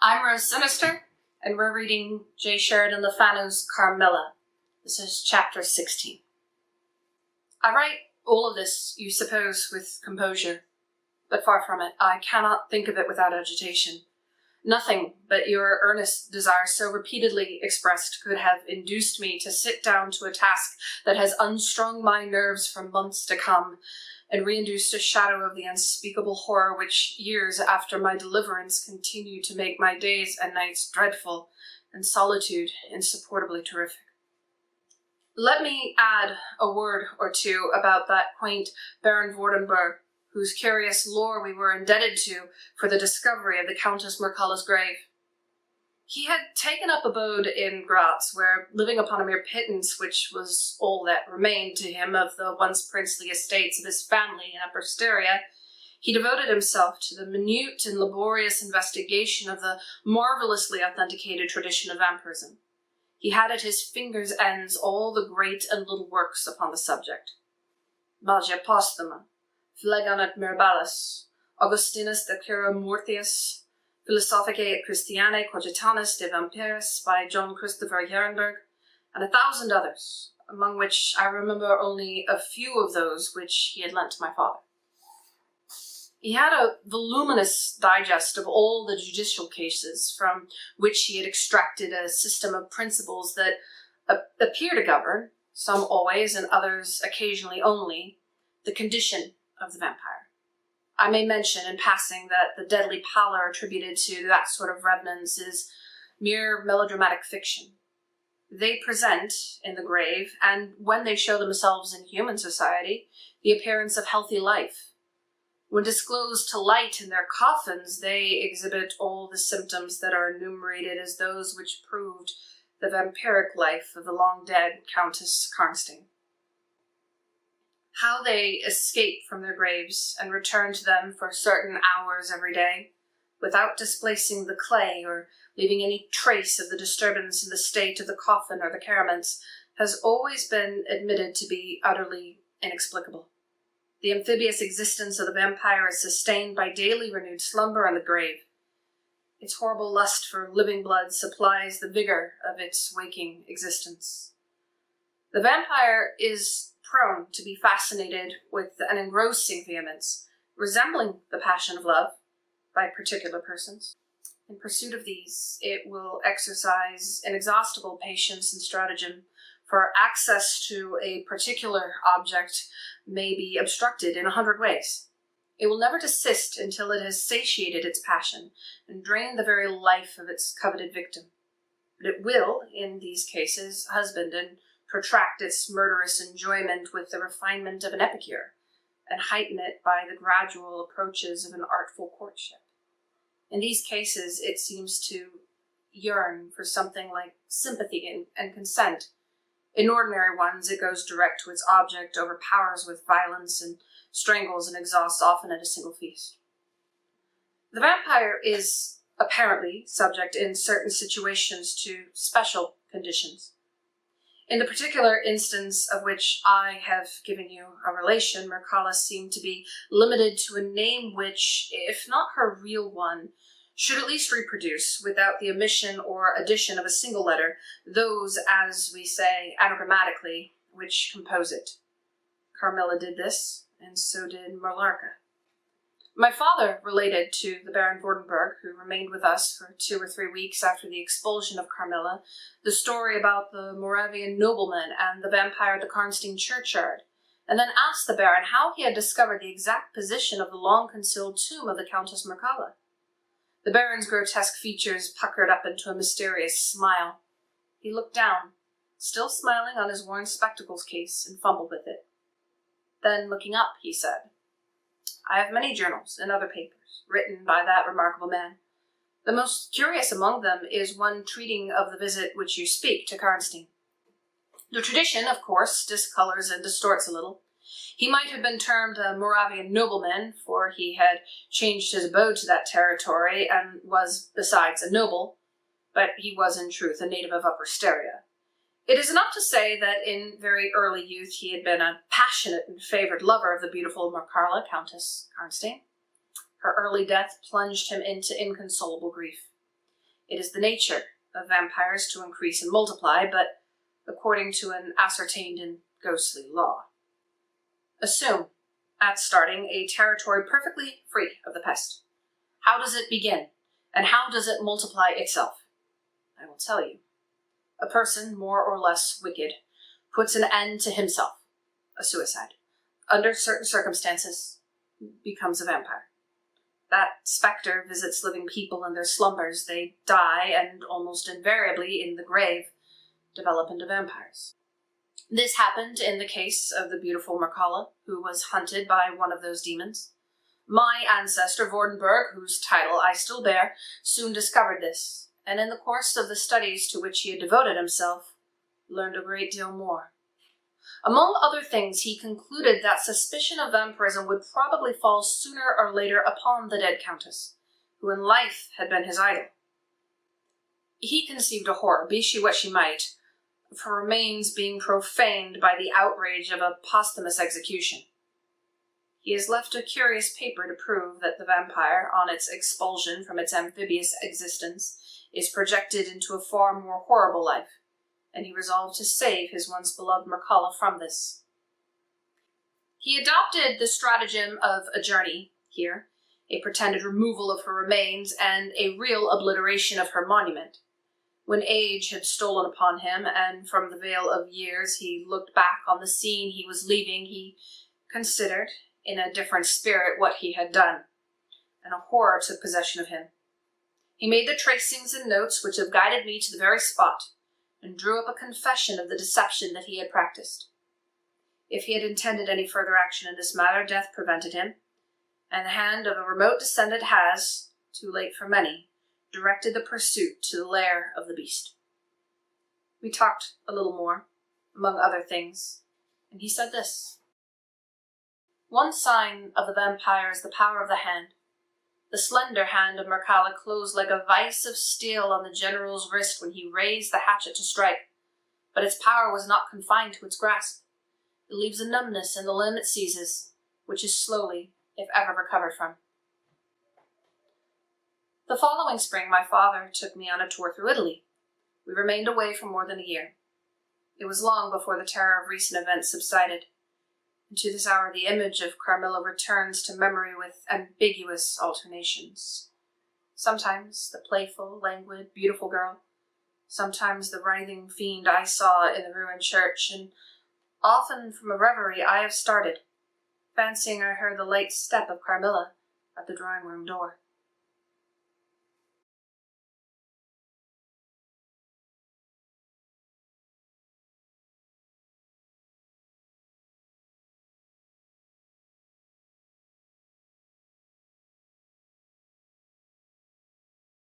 I'm Rose Sinister, and we're reading J. Sheridan Le Fanu's Carmilla. This is chapter 16. I write all of this, you suppose, with composure, but far from it. I cannot think of it without agitation. Nothing but your earnest desire so repeatedly expressed could have induced me to sit down to a task that has unstrung my nerves for months to come, and reinduced a shadow of the unspeakable horror which, years after my deliverance, continued to make my days and nights dreadful, and solitude insupportably terrific. Let me add a word or two about that quaint Baron Vordenburg, whose curious lore we were indebted to for the discovery of the Countess Mircalla's grave. He had taken up abode in Graz, where, living upon a mere pittance, which was all that remained to him of the once princely estates of his family in Upper Styria, he devoted himself to the minute and laborious investigation of the marvelously authenticated tradition of vampirism. He had at his fingers' ends all the great and little works upon the subject. Magia Posthuma, Phlegon Mirabilis, Augustinus de Cura Mortius, Philosophicae et Christianae Cogitanis de Vampiris by John Christopher Jernberg, and 1,000 others, among which I remember only a few of those which he had lent to my father. He had a voluminous digest of all the judicial cases, from which he had extracted a system of principles that appear to govern, some always and others occasionally only, the condition of the vampire. I may mention in passing that the deadly pallor attributed to that sort of revenants is mere melodramatic fiction. They present, in the grave, and when they show themselves in human society, the appearance of healthy life. When disclosed to light in their coffins, they exhibit all the symptoms that are enumerated as those which proved the vampiric life of the long-dead Countess Karnstein. How they escape from their graves and return to them for certain hours every day, without displacing the clay or leaving any trace of the disturbance in the state of the coffin or the cerements, has always been admitted to be utterly inexplicable. The amphibious existence of the vampire is sustained by daily renewed slumber in the grave. Its horrible lust for living blood supplies the vigor of its waking existence. The vampire is prone to be fascinated with an engrossing vehemence, resembling the passion of love, by particular persons. In pursuit of these, it will exercise inexhaustible patience and stratagem, for access to a particular object may be obstructed in 100 ways. It will never desist until it has satiated its passion and drained the very life of its coveted victim. But it will, in these cases, husband and protract its murderous enjoyment with the refinement of an epicure, and heighten it by the gradual approaches of an artful courtship. In these cases, it seems to yearn for something like sympathy and consent. In ordinary ones, it goes direct to its object, overpowers with violence, and strangles and exhausts often at a single feast. The vampire is apparently subject in certain situations to special conditions. In the particular instance of which I have given you a relation, Mircalla seemed to be limited to a name which, if not her real one, should at least reproduce, without the omission or addition of a single letter, those, as we say anagrammatically, which compose it. Carmilla did this, and so did Merlarca. My father related to the Baron Vordenburg, who remained with us for 2 or 3 weeks after the expulsion of Carmilla, the story about the Moravian nobleman and the vampire at the Karnstein churchyard, and then asked the Baron how he had discovered the exact position of the long-concealed tomb of the Countess Mircalla. The Baron's grotesque features puckered up into a mysterious smile. He looked down, still smiling on his worn spectacles case, and fumbled with it. Then, looking up, he said, "I have many journals and other papers written by that remarkable man. The most curious among them is one treating of the visit which you speak to Karnstein. The tradition, of course, discolors and distorts a little. He might have been termed a Moravian nobleman, for he had changed his abode to that territory and was, besides, a noble, but he was in truth a native of Upper Styria. It is enough to say that in very early youth he had been a passionate and favored lover of the beautiful Mircalla, Countess Karnstein. Her early death plunged him into inconsolable grief. It is the nature of vampires to increase and multiply, but according to an ascertained and ghostly law. Assume, at starting, a territory perfectly free of the pest. How does it begin, and how does it multiply itself? I will tell you. A person, more or less wicked, puts an end to himself, a suicide. Under certain circumstances, becomes a vampire. That specter visits living people in their slumbers. They die, and almost invariably, in the grave, develop into vampires. This happened in the case of the beautiful Mircalla, who was hunted by one of those demons. My ancestor, Vordenberg, whose title I still bear, soon discovered this, and in the course of the studies to which he had devoted himself, learned a great deal more. Among other things, he concluded that suspicion of vampirism would probably fall sooner or later upon the dead countess, who in life had been his idol. He conceived a horror, be she what she might, of her remains being profaned by the outrage of a posthumous execution. He has left a curious paper to prove that the vampire, on its expulsion from its amphibious existence, is projected into a far more horrible life, and he resolved to save his once beloved Mircalla from this. He adopted the stratagem of a journey here, a pretended removal of her remains, and a real obliteration of her monument. When age had stolen upon him, and from the veil of years he looked back on the scene he was leaving, he considered, in a different spirit, what he had done, and a horror took possession of him. He made the tracings and notes which have guided me to the very spot, and drew up a confession of the deception that he had practiced. If he had intended any further action in this matter, death prevented him, and the hand of a remote descendant has, too late for many, directed the pursuit to the lair of the beast. We talked a little more, among other things, and he said this. One sign of the vampire is the power of the hand. The slender hand of Mircalla closed like a vice of steel on the general's wrist when he raised the hatchet to strike, but its power was not confined to its grasp. It leaves a numbness in the limb it seizes, which is slowly, if ever, recovered from. The following spring, my father took me on a tour through Italy. We remained away for more than a year. It was long before the terror of recent events subsided, and to this hour the image of Carmilla returns to memory with ambiguous alternations. Sometimes the playful, languid, beautiful girl, sometimes the writhing fiend I saw in the ruined church, and often from a reverie I have started, fancying I heard the light step of Carmilla at the drawing-room door.